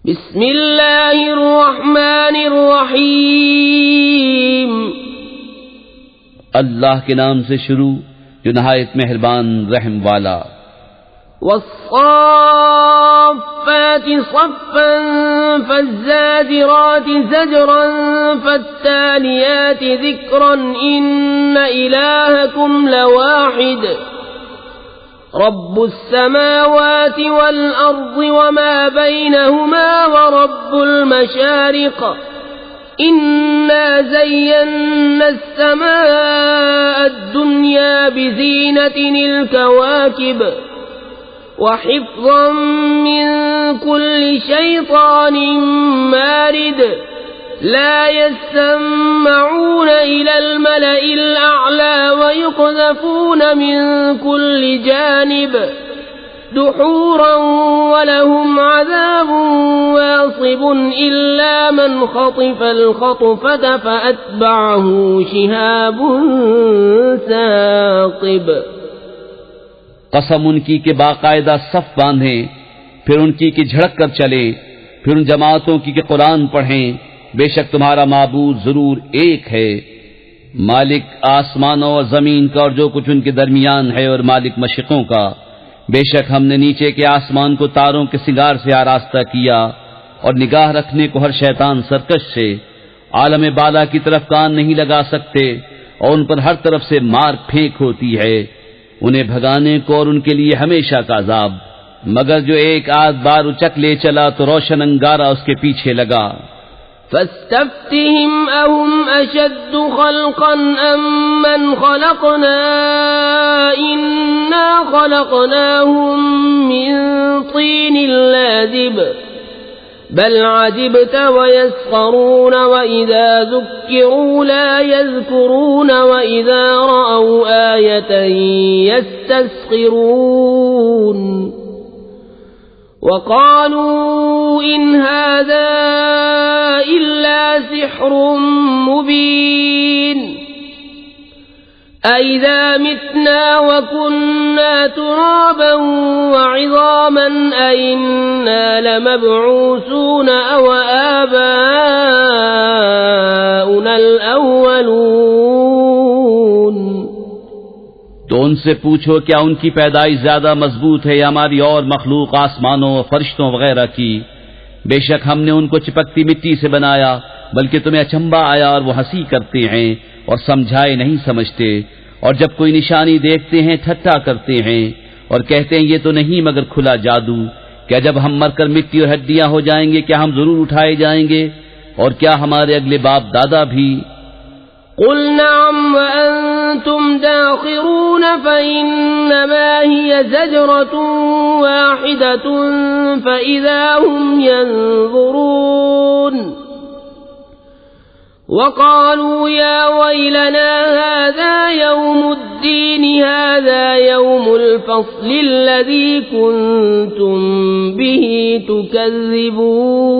بسم اللہ الرحمن الرحیم اللہ کے نام سے شروع جو نہایت مہربان رحم والا. والصافات صفا فالزاجرات زجرا فالتاليات ذكرا إن إلهكم لواحد رب السماوات والأرض وما بينهما ورب المشارق إنا زينا السماء الدنيا بزينة الكواكب وحفظا من كل شيطان مارد لا يسمعون إلى الملأ الأعلى ويقذفون من كل جانب دحورا ولهم عذاب واصب إلا من خطف الخطفة فأتبعه شهاب ثاقب. قسم ان کی کہ باقاعدہ صف باندھیں، پھر ان کی کہ جھڑک کر چلے، پھر ان جماعتوں کی کہ قرآن پڑھیں. بے شک تمہارا معبود ضرور ایک ہے، مالک آسمانوں اور زمین کا اور جو کچھ ان کے درمیان ہے، اور مالک مشرقوں کا. بے شک ہم نے نیچے کے آسمان کو تاروں کے سنگار سے آراستہ کیا اور نگاہ رکھنے کو ہر شیطان سرکش سے. عالم بالا کی طرف کان نہیں لگا سکتے اور ان پر ہر طرف سے مار پھینک ہوتی ہے. انہیں بھگانے کو اور ان کے لیے ہمیشہ کا عذاب، مگر جو ایک آدھ بار اچک لے چلا تو روشن انگارہ اس کے پیچھے لگا. فاستفتهم أهم أشد خلقا أم من خلقنا إنا خلقناهم من طين لازب بل عجبت ويسخرون وإذا ذكروا لا يذكرون وإذا رأوا آية يستسخرون وقالوا إن هذا إلا سحر مبين أإذا متنا وكنا ترابا وعظاما أإنا لمبعوثون أو آباؤنا الأولون. تو ان سے پوچھو کیا ان کی پیدائش زیادہ مضبوط ہے یا ہماری اور مخلوق آسمانوں اور فرشتوں وغیرہ کی؟ بے شک ہم نے ان کو چپکتی مٹی سے بنایا، بلکہ تمہیں اچنبھا آیا اور وہ ہنسی کرتے ہیں اور سمجھائے نہیں سمجھتے. اور جب کوئی نشانی دیکھتے ہیں ٹھٹھا کرتے ہیں اور کہتے ہیں یہ تو نہیں مگر کھلا جادو. کیا جب ہم مر کر مٹی اور ہڈیاں ہو جائیں گے کیا ہم ضرور اٹھائے جائیں گے؟ اور کیا ہمارے اگلے باپ دادا بھی؟ قل نعم وأنتم داخرون فإنما هي زجرة واحدة فإذا هم ينظرون. وقالوا يا ويلنا هذا يوم الدين هذا يوم الفصل الذي كنتم به تكذبون.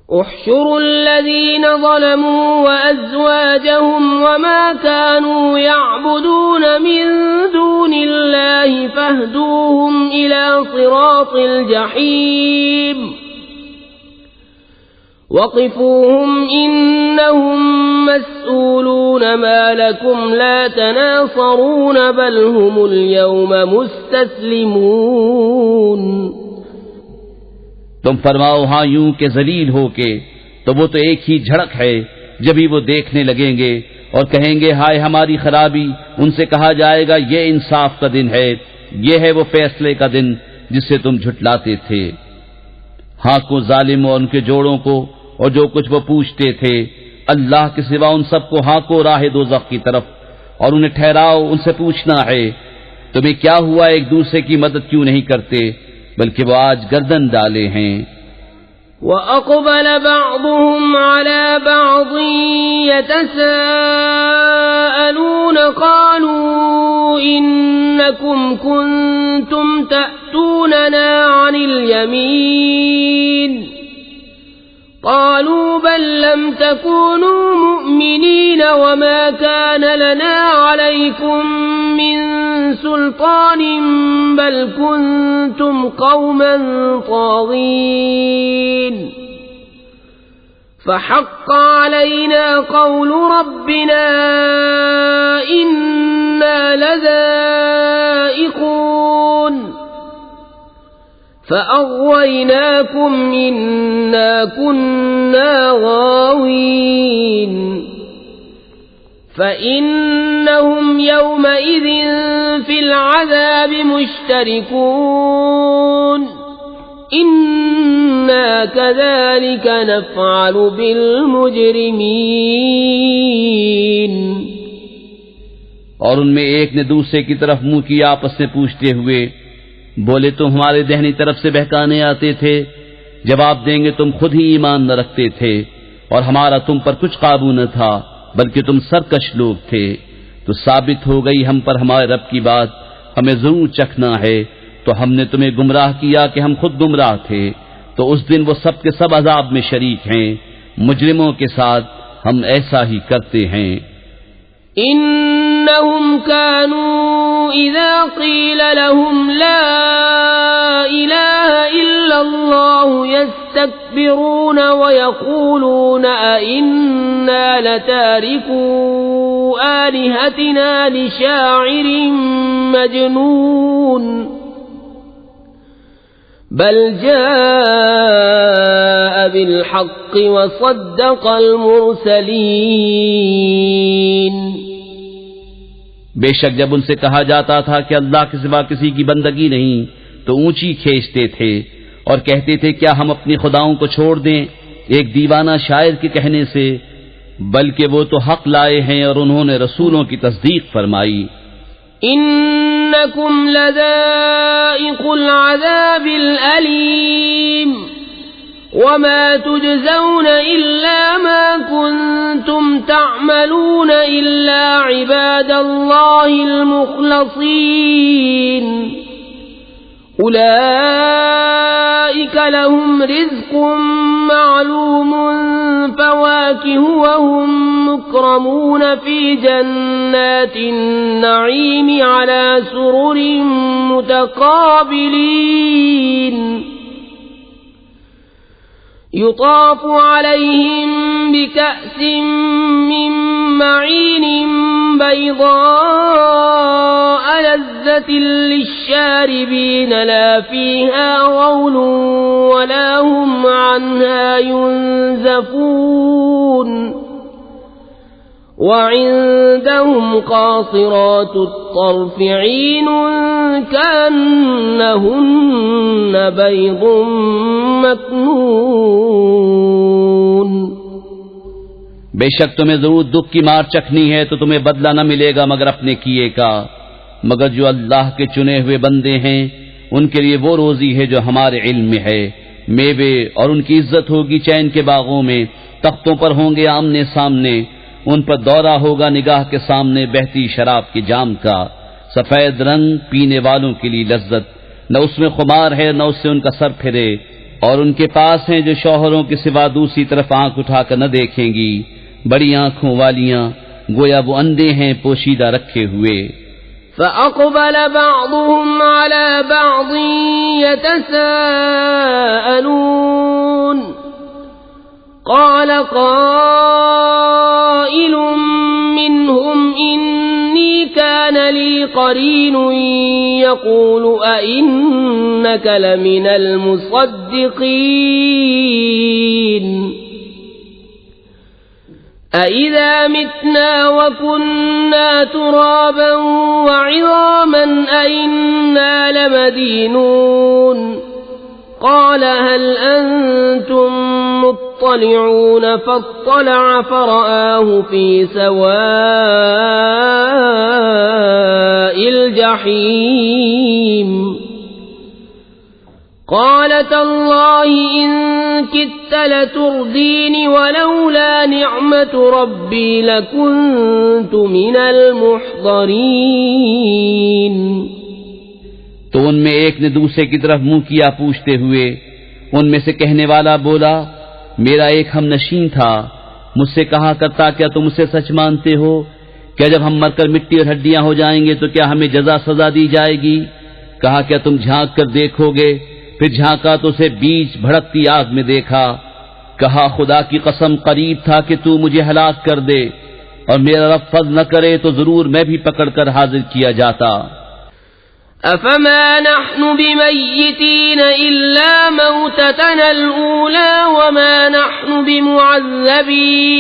احشروا الذين ظلموا وأزواجهم وما كانوا يعبدون من دون الله فاهدوهم إلى صراط الجحيم وقفوهم إنهم مسؤولون ما لكم لا تناصرون بل هم اليوم مستسلمون. تم فرماؤ ہاں یوں کہ ذلیل ہو کے، تو وہ تو ایک ہی جھڑک ہے. جبھی وہ دیکھنے لگیں گے اور کہیں گے ہائے ہماری خرابی، ان سے کہا جائے گا یہ انصاف کا دن ہے، یہ ہے وہ فیصلے کا دن جس سے تم جھٹلاتے تھے. ہاں کو ظالم اور ان کے جوڑوں کو اور جو کچھ وہ پوچھتے تھے، اللہ کے سوا ان سب کو ہاں کو راہ دوزخ کی طرف، اور انہیں ٹھہراؤ ان سے پوچھنا ہے تمہیں کیا ہوا، ایک دوسرے کی مدد کیوں نہیں کرتے، بلکہ وہ آج گردن ڈالے ہیں. وَأَقْبَلَ بَعْضُهُمْ عَلَى بَعْضٍ يَتَسَاءَلُونَ قَالُوا إِنَّكُمْ كُنتُمْ تَأْتُونَنَا عَنِ الْيَمِينِ قالوا بل لم تكونوا مؤمنين وما كان لنا عليكم من سلطان بل كنتم كنتم قوما طاغين فحق علينا قول ربنا إنا لذائقون فأغويناكم إنا كنا غاوين فإنهم يومئذ في العذاب مشتركون إنا كذلك نفعل بالمجرمين۔ اور ان میں ایک نے دوسرے کی طرف منہ کیا آپس میں پوچھتے ہوئے، بولے تم ہمارے دہنی طرف سے بہکانے آتے تھے، جواب دیں گے تم خود ہی ایمان نہ رکھتے تھے اور ہمارا تم پر کچھ قابو نہ تھا بلکہ تم سرکش لوگ تھے۔ تو ثابت ہو گئی ہم پر ہمارے رب کی بات، ہمیں ضرور چکھنا ہے، تو ہم نے تمہیں گمراہ کیا کہ ہم خود گمراہ تھے، تو اس دن وہ سب کے سب عذاب میں شریک ہیں۔ مجرموں کے ساتھ ہم ایسا ہی کرتے ہیں۔ إنهم كانوا إذا قيل لهم لا إله إلا الله يستكبرون ويقولون أئنا لتاركو آلهتنا لشاعر مجنون بل جاء بالحق وصدق المرسلين۔ بے شک جب ان سے کہا جاتا تھا کہ اللہ کے سوا کسی کی بندگی نہیں تو اونچی کھینچتے تھے اور کہتے تھے کیا ہم اپنی خداؤں کو چھوڑ دیں ایک دیوانہ شاعر کے کہنے سے، بلکہ وہ تو حق لائے ہیں اور انہوں نے رسولوں کی تصدیق فرمائی۔ إنكم لذائق العذاب الأليم وما تجزون إلا ما كنتم تعملون إلا عباد الله المخلصين أولئك لهم رزق معلوم فواكه وهم مكرمون في جنات النعيم على سرر متقابلين يطاف عليهم بكأس من معين بيضاء لذة للشاربين لا فيها غول ولا هم عنها ينزفون وعندهم قاصرات الطرف عين كأنهن بيض مكنون۔ بے شک تمہیں ضرور دکھ کی مار چکھنی ہے تو تمہیں بدلہ نہ ملے گا مگر اپنے کیے کا، مگر جو اللہ کے چنے ہوئے بندے ہیں ان کے لیے وہ روزی ہے جو ہمارے علم میں ہے، میوے اور ان کی عزت ہوگی چین کے باغوں میں، تختوں پر ہوں گے آمنے سامنے، ان پر دورہ ہوگا نگاہ کے سامنے بہتی شراب کے جام کا، سفید رنگ پینے والوں کے لیے لذت، نہ اس میں خمار ہے نہ اس سے ان کا سر پھرے، اور ان کے پاس ہیں جو شوہروں کے سوا دوسری طرف آنکھ اٹھا کر نہ دیکھیں گی، بڑی آنکھوں والیاں، گویا وہ اندھے ہیں پوشیدہ رکھے ہوئے۔ فأقبل بعضهم على بعض يتساءلون قال قائل منهم إني كان لي قرين يقول أئنك لمن المصدقين أَإِذَا مِتْنَا وَكُنَّا تُرَابًا وَعِظَامًا أَإِنَّا لَمَدِينُونَ قَالَ هَلْ أَنْتُمْ مُطَّلِعُونَ فَاطَّلَعَ فَرَآهُ فِي سَوَاءِ الْجَحِيمِ قال تالله إن كدت لتردين ولولا نعمة ربي لكنت من المحضرين۔ تو ان میں ایک نے دوسرے کی طرف منہ کیا پوچھتے ہوئے، ان میں سے کہنے والا بولا میرا ایک ہم نشین تھا، مجھ سے کہا کرتا کیا تم اسے سچ مانتے ہو؟ کیا جب ہم مر کر مٹی اور ہڈیاں ہو جائیں گے تو کیا ہمیں جزا سزا دی جائے گی؟ کہا کیا تم جھانک کر دیکھو گے؟ پھر جھانکا تو اسے بیچ بھڑکتی آگ میں دیکھا. کہا خدا کی قسم قریب تھا کہ تو مجھے ہلاک کر دے، اور میرا رب فضل نہ کرے تو ضرور میں بھی پکڑ کر حاضر کیا جاتا. أفما نحن بميتين إلا موتتنا الأولى وما نحن بمعذبين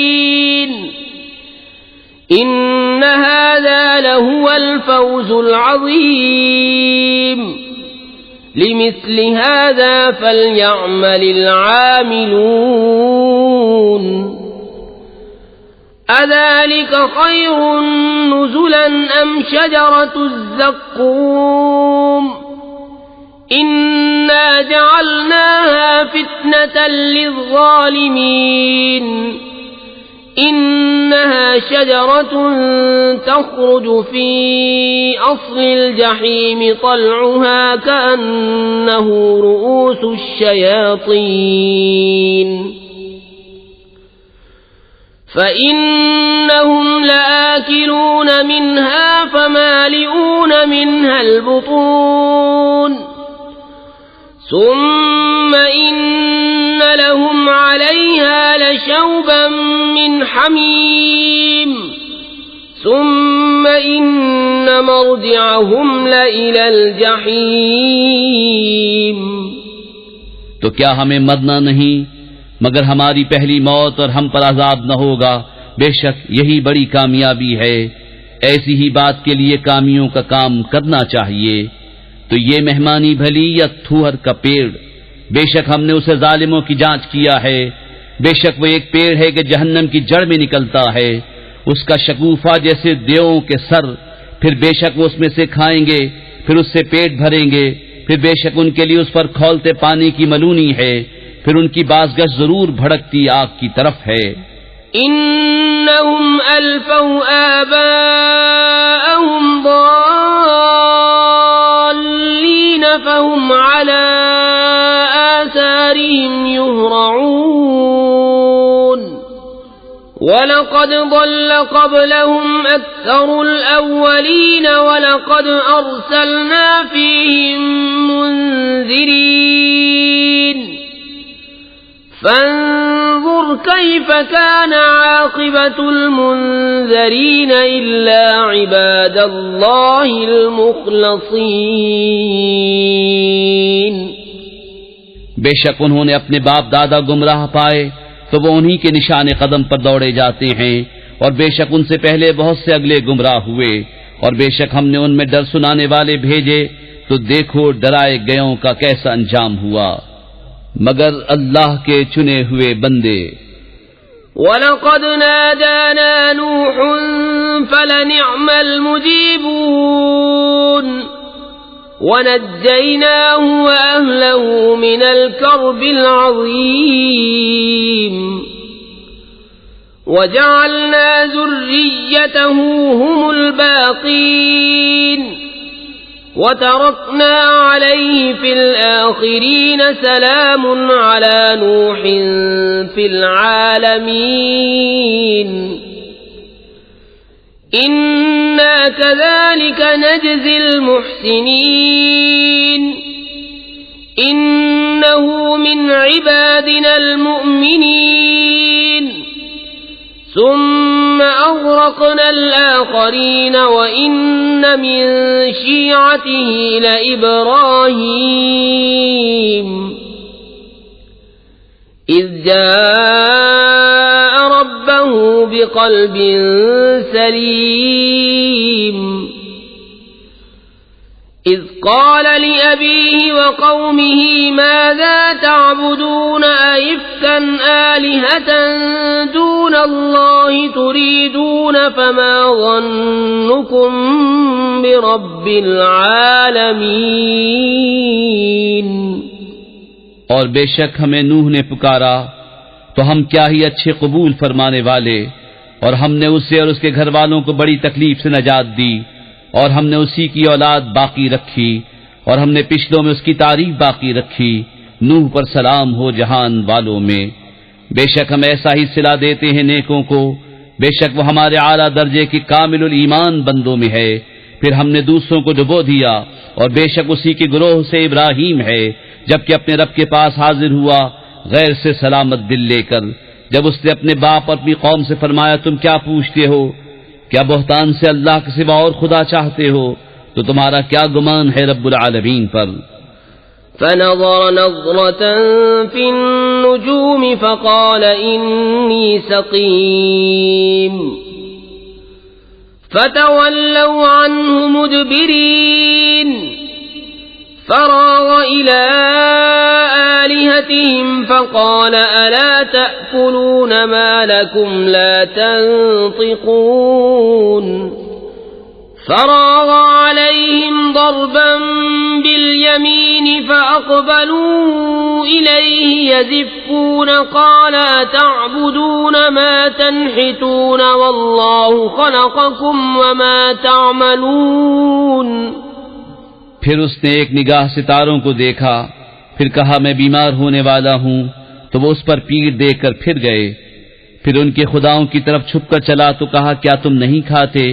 إن هذا لهو الفوز العظيم لمثل هذا فليعمل العاملون أذلك خير نزلا أم شجرة الزقوم إنا جعلناها فتنة للظالمين إنها شجرة تخرج في أصل الجحيم طلعها كأنه رؤوس الشياطين فإنهم لآكلون منها فمالئون منها البطون ثم إن لهم عليها لشوبا من حميم ثم إن مرجعهم لإلى الجحيم. تو کیا ہمیں مرنا نہیں مگر ہماری پہلی موت اور ہم پر عذاب نہ ہوگا؟ بے شک یہی بڑی کامیابی ہے. ایسی ہی بات کے لیے کامیوں کا کام کرنا چاہیے. تو یہ مہمانی بھلی یا تھوہر کا پیڑ؟ بے شک ہم نے اسے ظالموں کی جانچ کیا ہے. بے شک وہ ایک پیڑ ہے کہ جہنم کی جڑ میں نکلتا ہے، اس کا شگوفہ جیسے دیووں کے سر. پھر بے شک وہ اس میں سے کھائیں گے، پھر اس سے پیٹ بھریں گے، پھر بے شک ان کے لیے اس پر کھولتے پانی کی ملونی ہے، پھر ان کی بازگشت ضرور بھڑکتی آگ کی طرف ہے. انہم الفوا آباءہم ضالین فہم علی آثارہم یہرعون وَلَقَدْ ضَلَّ قَبْلَهُمْ أَكْثَرُ الْأَوَّلِينَ وَلَقَدْ أَرْسَلْنَا فِيهِمْ مُنذِرِينَ فانظر كيف كان عاقبة المنذرين إلا عباد الله المخلصين. بے شک انہوں نے اپنے باپ دادا گمراہ پائے تو وہ انہی کے نشان قدم پر دوڑے جاتے ہیں، اور بے شک ان سے پہلے بہت سے اگلے گمراہ ہوئے، اور بے شک ہم نے ان میں ڈر سنانے والے بھیجے تو دیکھو ڈرائے گئوں کا کیسا انجام ہوا. مگر اللہ کے چنے ہوئے بندے. وَلَقَدْ نَادَانَا نُوحٌ فَلَنِعْمَ الْمُجِيبُونَ وَنَجَّيْنَاهُ وَأَهْلَهُ مِنَ الْكَرْبِ الْعَظِيمِ وَجَعَلْنَا ذُرِّيَّتَهُ هُمُ الْبَاقِينَ وَتَرَكْنَا عَلَيْهِ فِي الْآخِرِينَ سَلَامٌ عَلَى نُوحٍ فِي الْعَالَمِينَ إِنَّا كَذَلِكَ نَجْزِي الْمُحْسِنِينَ إِنَّهُ مِنْ عِبَادِنَا الْمُؤْمِنِينَ ثم أغرقنا الآخرين وإن من شيعته لإبراهيم إذ جاء ربه بقلب سليم إذ قال لأبيه وقومه ماذا تعبدون أئفكا آلهة دون الله تريدون فما ظنكم برب العالمين. اور بے شک ہمیں نوح نے پکارا تو ہم کیا ہی اچھے قبول فرمانے والے، اور ہم نے اسے اور اس کے گھر والوں کو بڑی تکلیف سے نجات دی، اور ہم نے اسی کی اولاد باقی رکھی، اور ہم نے پچھلوں میں اس کی تعریف باقی رکھی. نوح پر سلام ہو جہان والوں میں. بے شک ہم ایسا ہی صلہ دیتے ہیں نیکوں کو، بے شک وہ ہمارے اعلیٰ درجے کے کامل الایمان بندوں میں ہے. پھر ہم نے دوسروں کو ڈبو دیا، اور بے شک اسی کے گروہ سے ابراہیم ہے، جبکہ اپنے رب کے پاس حاضر ہوا غیر سے سلامت دل لے کر، جب اس نے اپنے باپ اور اپنی قوم سے فرمایا تم کیا پوچھتے ہو؟ کیا بہتان سے اللہ کے سوا اور خدا چاہتے ہو؟ تو تمہارا کیا گمان ہے رب العالمین پر؟ فنظر نظرة في النجوم فقال إني سقيم فتولوا عنه مدبرين فراغ إلى آلهتهم فقال ألا تأكلون ما لكم لا تنطقون فراغ عليهم ضربا باليمين فأقبلوا إليه يزفون قال أتعبدون ما تنحتون والله خلقكم وما تعملون۔ پھر اس نے ایک نگاہ ستاروں کو دیکھا، پھر کہا میں بیمار ہونے والا ہوں، تو وہ اس پر پیٹ دے کر پھر گئے۔ پھر ان کے خداؤں کی طرف چھپ کر چلا تو کہا کیا تم نہیں کھاتے؟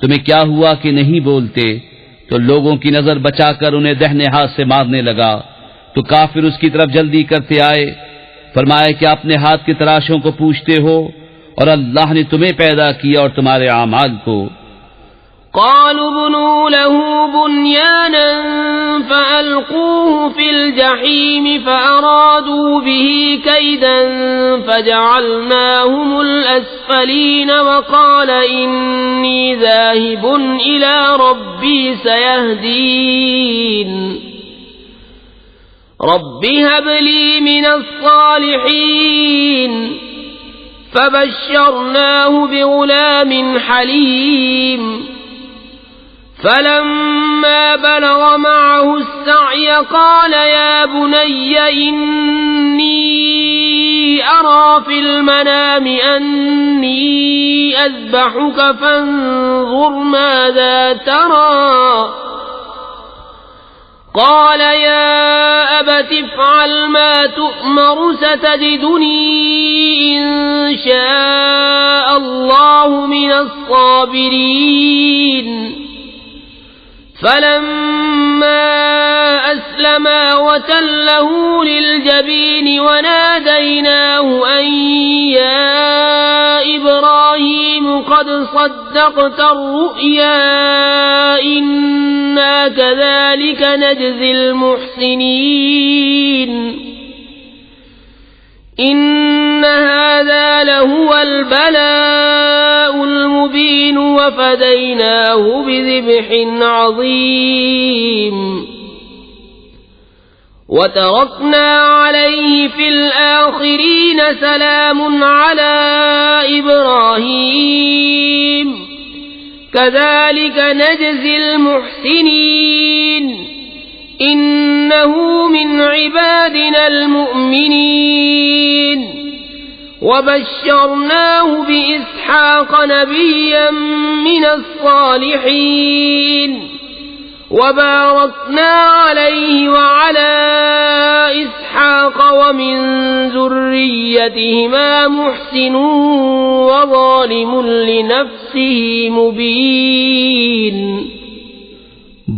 تمہیں کیا ہوا کہ نہیں بولتے؟ تو لوگوں کی نظر بچا کر انہیں دہنے ہاتھ سے مارنے لگا، تو کافر اس کی طرف جلدی کرتے آئے، فرمایا کہ اپنے ہاتھ کے تراشوں کو پوچھتے ہو، اور اللہ نے تمہیں پیدا کیا اور تمہارے اعمال کو۔ قالوا بنوا له بنيانا فألقوه في الجحيم فأرادوا به كيدا فجعلناهم الأسفلين وقال إني ذاهب إلى ربي سيهدين رب هب لي من الصالحين فبشرناه بغلام حليم فلما بلغ معه السعي قال يا بني إني أرى في المنام أني أذبحك فانظر ماذا ترى قال يا أبت افعل ما تؤمر ستجدني إن شاء الله من الصابرين فلما أسلما وتله للجبين وناديناه أن يا إبراهيم قد صدقت الرؤيا إنا كذلك نجزي المحسنين إن هذا لهو البلاء المبين وفديناه بذبح عظيم وتركنا عليه في الآخرين سلام على إبراهيم كذلك نجزي المحسنين إنه من عبادنا المؤمنين وبشرناه بإسحاق نبيا من الصالحين وباركنا عليه وعلى إسحاق ومن ذريتهما محسن وظالم لنفسه مبين۔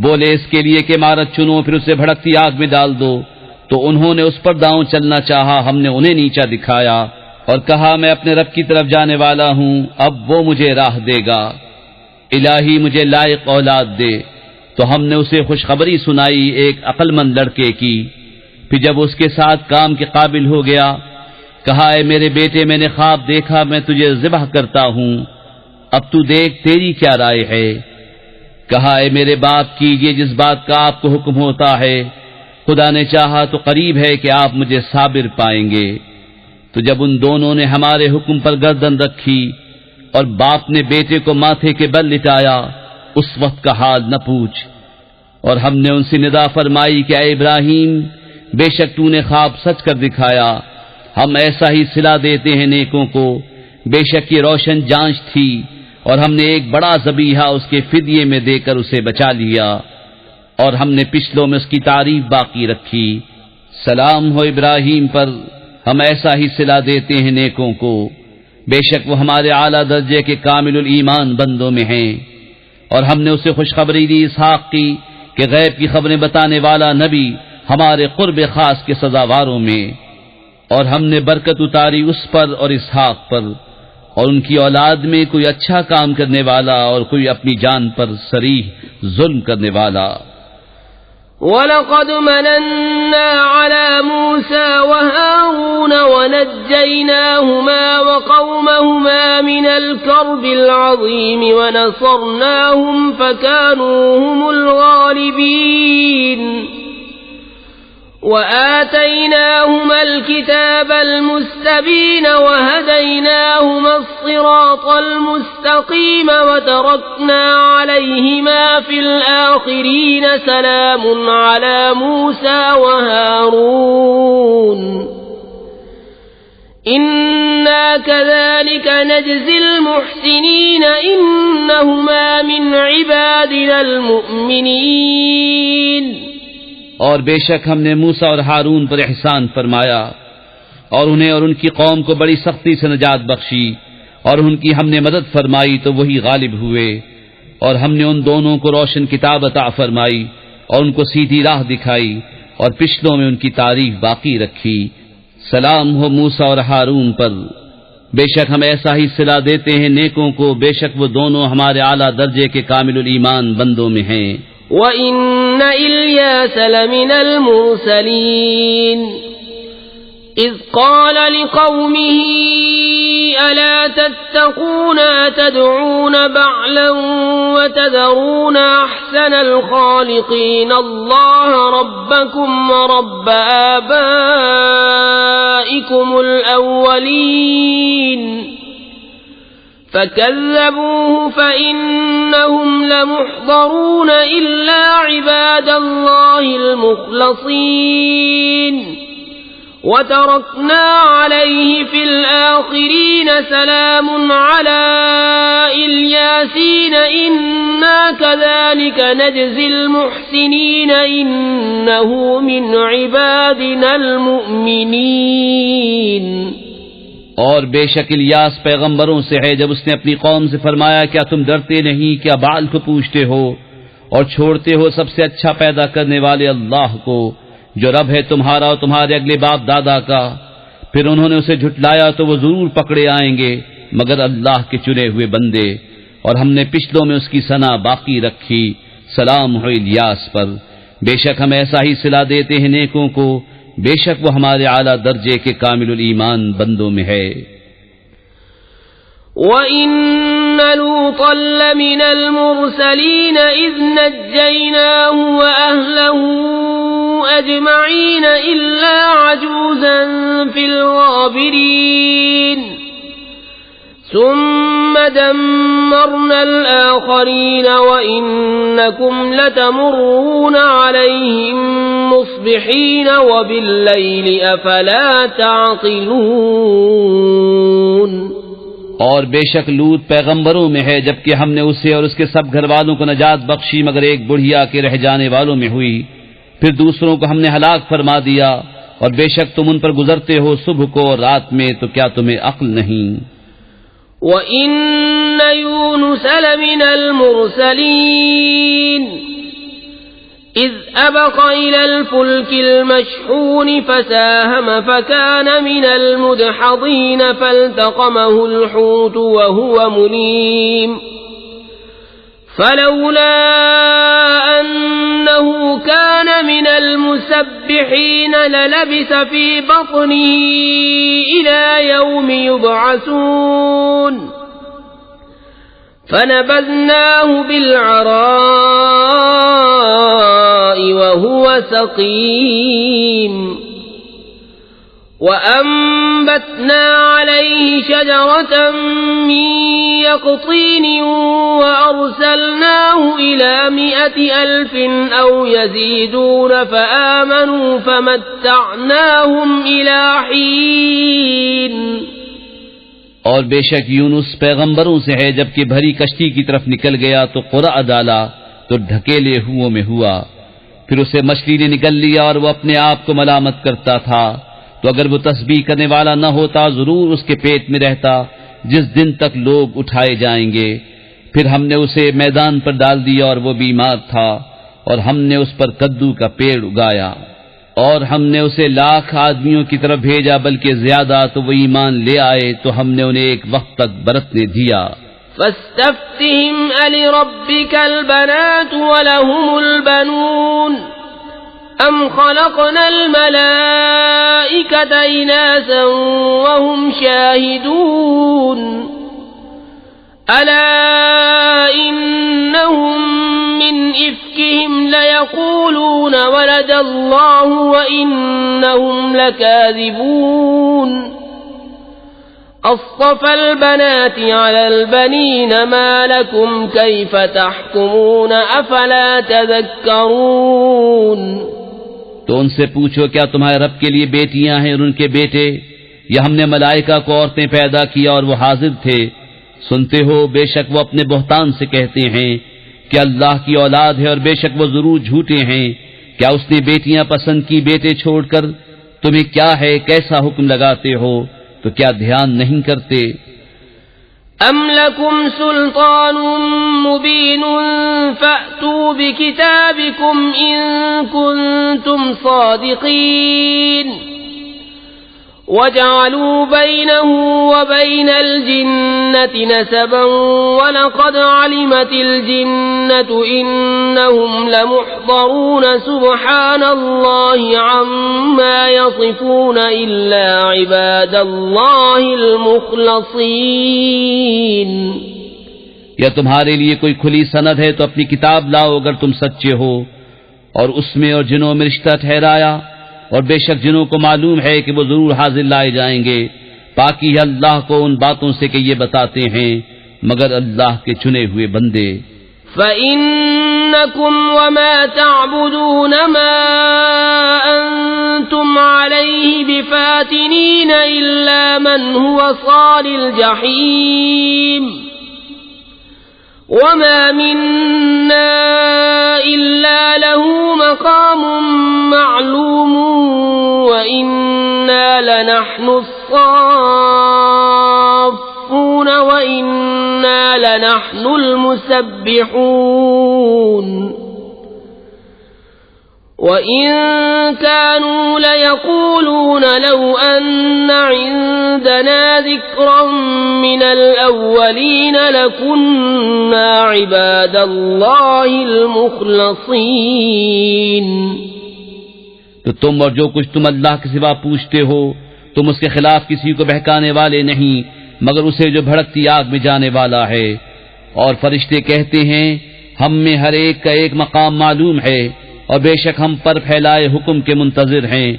بولے اس کے لیے کہ عمارت چنو پھر اسے بھڑکتی آگ میں ڈال دو، تو انہوں نے اس پر داؤں چلنا چاہا، ہم نے انہیں نیچا دکھایا اور کہا میں اپنے رب کی طرف جانے والا ہوں، اب وہ مجھے راہ دے گا، الہی مجھے لائق اولاد دے۔ تو ہم نے اسے خوشخبری سنائی ایک عقل مند لڑکے کی۔ پھر جب اس کے ساتھ کام کے قابل ہو گیا، کہا اے میرے بیٹے میں نے خواب دیکھا، میں تجھے ذبح کرتا ہوں، اب تو دیکھ تیری کیا رائے ہے؟ کہا اے میرے باپ کیجئے جس بات کا آپ کو حکم ہوتا ہے، خدا نے چاہا تو قریب ہے کہ آپ مجھے صابر پائیں گے۔ تو جب ان دونوں نے ہمارے حکم پر گردن رکھی اور باپ نے بیٹے کو ماتھے کے بل لٹایا، اس وقت کا حال نہ پوچھ۔ اور ہم نے ان سے ندا فرمائی کہ اے ابراہیم، بے شک تو نے خواب سچ کر دکھایا، ہم ایسا ہی صلہ دیتے ہیں نیکوں کو، بے شک یہ روشن جانچ تھی، اور ہم نے ایک بڑا ذبیحہ اس کے فدیے میں دے کر اسے بچا لیا، اور ہم نے پچھلوں میں اس کی تعریف باقی رکھی۔ سلام ہو ابراہیم پر، ہم ایسا ہی صلہ دیتے ہیں نیکوں کو، بے شک وہ ہمارے اعلیٰ درجے کے کامل الایمان بندوں میں ہیں۔ اور ہم نے اسے خوشخبری دی اسحاق کی کہ غیب کی خبریں بتانے والا نبی ہمارے قرب خاص کے سزاواروں میں، اور ہم نے برکت اتاری اس پر اور اسحاق پر، اور ان کی اولاد میں کوئی اچھا کام کرنے والا اور کوئی اپنی جان پر صریح ظلم کرنے والا۔ وَلَقَدْ مَنَنَّا عَلَى مُوسَى وَهَارُونَ وَنَجَّيْنَاهُمَا وَقَوْمَهُمَا مِنَ الْكَرْبِ الْعَظِيمِ وَنَصَرْنَاهُمْ فَكَانُوا هُمُ الْغَالِبِينَ وَآتَيْنَاهُمَا الْكِتَابَ الْمُسْتَبِينَ وَهَدَيْنَاهُمَا الصِّرَاطَ الْمُسْتَقِيمَ وَتَرَكْنَا عَلَيْهِمَا فِي الْآخِرِينَ سَلَامٌ عَلَى مُوسَى وَهَارُونَ إِنَّا كَذَلِكَ نَجْزِي الْمُحْسِنِينَ إِنَّهُمَا مِنْ عِبَادِنَا الْمُؤْمِنِينَ۔ اور بے شک ہم نے موسیٰ اور ہارون پر احسان فرمایا اور انہیں اور ان کی قوم کو بڑی سختی سے نجات بخشی، اور ان کی ہم نے مدد فرمائی تو وہی غالب ہوئے، اور ہم نے ان دونوں کو روشن کتاب عطا فرمائی اور ان کو سیدھی راہ دکھائی، اور پچھلوں میں ان کی تعریف باقی رکھی۔ سلام ہو موسیٰ اور ہارون پر، بے شک ہم ایسا ہی صلہ دیتے ہیں نیکوں کو، بے شک وہ دونوں ہمارے اعلیٰ درجے کے کامل الایمان بندوں میں ہیں۔ وَإِنَّ إِلْيَاسَ لَمِنَ الْمُرْسَلِينَ إِذْ قَالَ لِقَوْمِهِ أَلَا تَتَّقُونَ أَتَدْعُونَ بَعْلًا وَتَذَرُونَ أَحْسَنَ الْخَالِقِينَ اللَّهَ رَبَّكُمْ وَرَبَّ آبَائِكُمُ الْأَوَّلِينَ فَكَذَّبُوهُ فَإِنَّهُمْ لَمُحْضَرُونَ إِلَّا عِبَادَ اللَّهِ الْمُخْلَصِينَ وَتَرَكْنَا عَلَيْهِ فِي الْآخِرِينَ سَلَامٌ عَلَى الْيَاسِينَ إِنَّا كَذَلِكَ نَجْزِي الْمُحْسِنِينَ إِنَّهُ مِنْ عِبَادِنَا الْمُؤْمِنِينَ۔ اور بے شک الیاس پیغمبروں سے ہے جب اس نے اپنی قوم سے فرمایا کیا تم ڈرتے نہیں، کیا بال کو پوجتے ہو اور چھوڑتے ہو سب سے اچھا پیدا کرنے والے اللہ کو جو رب ہے تمہارا اور تمہارے اگلے باپ دادا کا؟ پھر انہوں نے اسے جھٹلایا تو وہ ضرور پکڑے آئیں گے مگر اللہ کے چنے ہوئے بندے، اور ہم نے پچھلوں میں اس کی ثنا باقی رکھی۔ سلام ہو الیاس پر، بے شک ہم ایسا ہی صلہ دیتے ہیں نیکوں کو، بے شک وہ ہمارے اعلیٰ درجے کے کامل الایمان بندوں میں ہے۔ وَإِنَّ لُوطًا لَّمِنَ الْمُرْسَلِينَ إِذْ نَجَّيْنَاهُ وَأَهْلَهُ أَجْمَعِينَ إِلَّا عَجُوزًا فِي الْغَابِرِينَ ثُمَّ دَمَّرْنَا الْآخَرِينَ وَإِنَّكُمْ لَتَمُرُّونَ عَلَيْهِمْ مُصْبِحِينَ وَبِاللَّيْلِ أَفَلَا تَعْقِلُونَ۔ اور بے شک لوط پیغمبروں میں ہے جبکہ ہم نے اسے اور اس کے سب گھر والوں کو نجات بخشی مگر ایک بڑھیا کے رہ جانے والوں میں ہوئی، پھر دوسروں کو ہم نے ہلاک فرما دیا، اور بے شک تم ان پر گزرتے ہو صبح کو اور رات میں، تو کیا تمہیں عقل نہیں؟ وَإِنَّ يُونُسَ لَمِنَ الْمُرْسَلِينَ إِذْ أَبَقَ إِلَى الْفُلْكِ الْمَشْحُونِ فَسَاهَمَ فَكَانَ مِنَ الْمُدْحَضِينَ فَالْتَقَمَهُ الْحُوتُ وَهُوَ مُلِيمٌ فَلَوْلَا أَنَّهُ كَانَ مِنَ الْمُسَبِّحِينَ لَلَبِثَ فِي بَطْنِهِ إِلَى يَوْمِ يُبْعَثُونَ فَنَبَذْنَاهُ بِالْعَرَاءِ وَهُوَ سَقِيمٌ وَأَنبَتْنَا عَلَيْهِ شَجَرَةً مِّن يَقْطِينٍ وَأَرْسَلْنَاهُ إِلَى 100,000 أَوْ يَزِيدُونَ فَآمَنُوا فَمَتَّعْنَاهُمْ إِلَى حِينٍ۔ اور بے شک یونس پیغمبروں سے ہے جبکہ بھری کشتی کی طرف نکل گیا تو قرع ڈالا تو ڈھکیلے ہوئوں میں ہوا، پھر اسے مچھلی نے نگل لیا اور وہ اپنے آپ کو ملامت کرتا تھا، تو اگر وہ تسبیح کرنے والا نہ ہوتا ضرور اس کے پیٹ میں رہتا جس دن تک لوگ اٹھائے جائیں گے، پھر ہم نے اسے میدان پر ڈال دیا اور وہ بیمار تھا، اور ہم نے اس پر کدو کا پیڑ اگایا، اور ہم نے اسے 1,00,000 آدمیوں کی طرف بھیجا بلکہ زیادہ، تو وہ ایمان لے آئے تو ہم نے انہیں ایک وقت تک برتنے دیا۔ فاستفتهم ألربك البنات ولهم البنون أم خلقنا الملائكة إناثا وهم شاهدون ألا إنهم من إفكهم ليقولون ولد الله وإنهم لكاذبون أصطفى البنات على البنين ما لكم كيف تحكمون أفلا تذكرون۔ تو ان سے پوچھو کیا تمہارے رب کے لیے بیٹیاں ہیں اور ان کے بیٹے، یا ہم نے ملائکہ کو عورتیں پیدا کیا اور وہ حاضر تھے؟ سنتے ہو بے شک وہ اپنے بہتان سے کہتے ہیں کہ اللہ کی اولاد ہے، اور بے شک وہ ضرور جھوٹے ہیں۔ کیا اس نے بیٹیاں پسند کی بیٹے چھوڑ کر؟ تمہیں کیا ہے، کیسا حکم لگاتے ہو؟ تو کیا دھیان نہیں کرتے؟ ام لکم سلطان مبین فأتوا بکتابکم ان کنتم صادقین وجعلوا بينه وبين الجنة نسبا ولقد علمت الجنة إنهم لمحضرون سبحان الله عما يصفون إلا عباد الله المخلصين۔ یا تمہارے لیے کوئی کھلی سند ہے تو اپنی کتاب لاؤ اگر تم سچے ہو، اور اس میں اور جنوں میں رشتہ ٹھہرایا، اور بے شک جنوں کو معلوم ہے کہ وہ ضرور حاضر لائے جائیں گے۔ پاکی ہے اللہ کو ان باتوں سے کہ یہ بتاتے ہیں مگر اللہ کے چنے ہوئے بندے۔ فَإِنَّكُمْ وَمَا تَعْبُدُونَ مَا أَنْتُمْ عَلَيْهِ بِفَاتِنِينَ إِلَّا مَنْ هُوَ صَالِ الْجَحِيمِ وَمَا مِنَّا إِلَّا لَهُ مَقَامٌ مَعْلُومٌ وَإِنَّا لَنَحْنُ الصَّافُّونَ وَإِنَّا لَنَحْنُ الْمُسَبِّحُونَ وَإِن كَانُوا لَيَقُولُونَ لَوْ أَنَّ عِندَنَا ذِكْرًا مِنَ الْأَوَّلِينَ لَكُنَّا عِبَادَ اللَّهِ الْمُخْلَصِينَ۔ تو تم اور جو کچھ تم اللہ کے سوا پوچھتے ہو، تم اس کے خلاف کسی کو بہکانے والے نہیں مگر اسے جو بھڑکتی آگ میں جانے والا ہے۔ اور فرشتے کہتے ہیں ہم میں ہر ایک کا ایک مقام معلوم ہے، اور بے شک ہم پر پھیلائے حکم کے منتظر ہیں،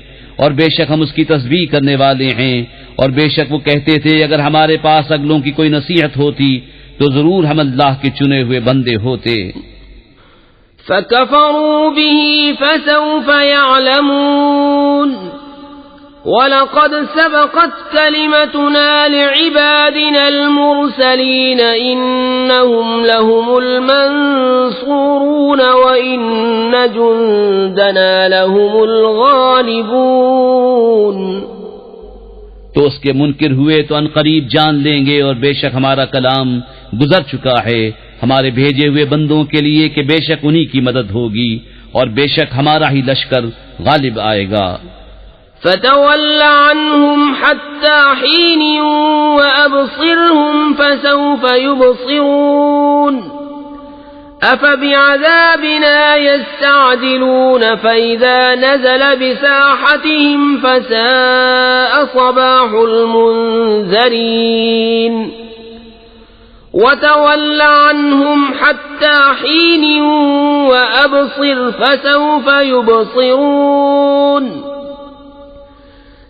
اور بے شک ہم اس کی تسبیح کرنے والے ہیں۔ اور بے شک وہ کہتے تھے اگر ہمارے پاس اگلوں کی کوئی نصیحت ہوتی تو ضرور ہم اللہ کے چنے ہوئے بندے ہوتے۔ فَكَفَرُوا بِهِ فَسَوْفَ يَعْلَمُونَ وَلَقَدْ سَبَقَتْ كَلِمَتُنَا لِعِبَادِنَا الْمُرْسَلِينَ إِنَّهُمْ لَهُمُ الْمَنْصُورُونَ وَإِنَّ جُنْدَنَا لَهُمُ الْغَالِبُونَ۔ تو اس کے منکر ہوئے تو ان قریب جان لیں گے، اور بے شک ہمارا کلام گزر چکا ہے ہمارے بھیجے ہوئے بندوں کے لیے کہ بے شک انہی کی مدد ہوگی، اور بے شک ہمارا ہی لشکر غالب آئے گا۔ فَتَوَلَّ عَنْهُمْ حَتَّى حِينٍ وَأَبْصِرْهُمْ فَسَوْفَ يُبْصِرُونَ أَفَبِعَذَابِنَا يَسْتَعْجِلُونَ فَإِذَا نَزَلَ بِسَاحَتِهِمْ فَسَاءَ صَبَاحُ الْمُنذَرِينَ وَتَوَلَّ عَنْهُمْ حَتَّى حِينٍ وَأَبْصِرْ فَسَوْفَ يُبْصِرُونَ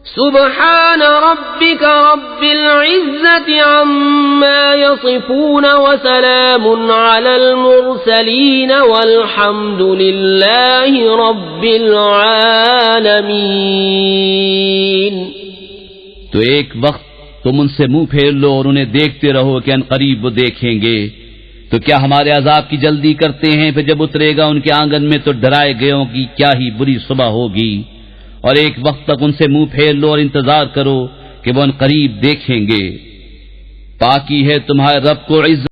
سبحان ربك رب العزة عما يصفون وسلام على المرسلين والحمد لله رب العالمين۔ تو ایک وقت تم ان سے منہ پھیر لو اور انہیں دیکھتے رہو کہ ان قریب وہ دیکھیں گے۔ تو کیا ہمارے عذاب کی جلدی کرتے ہیں؟ پھر جب اترے گا ان کے آنگن میں تو ڈرائے گئوں کی کیا ہی بری صبح ہوگی۔ اور ایک وقت تک ان سے منہ پھیر لو اور انتظار کرو کہ وہ ان قریب دیکھیں گے۔ پاکی ہے تمہارے رب کو عزت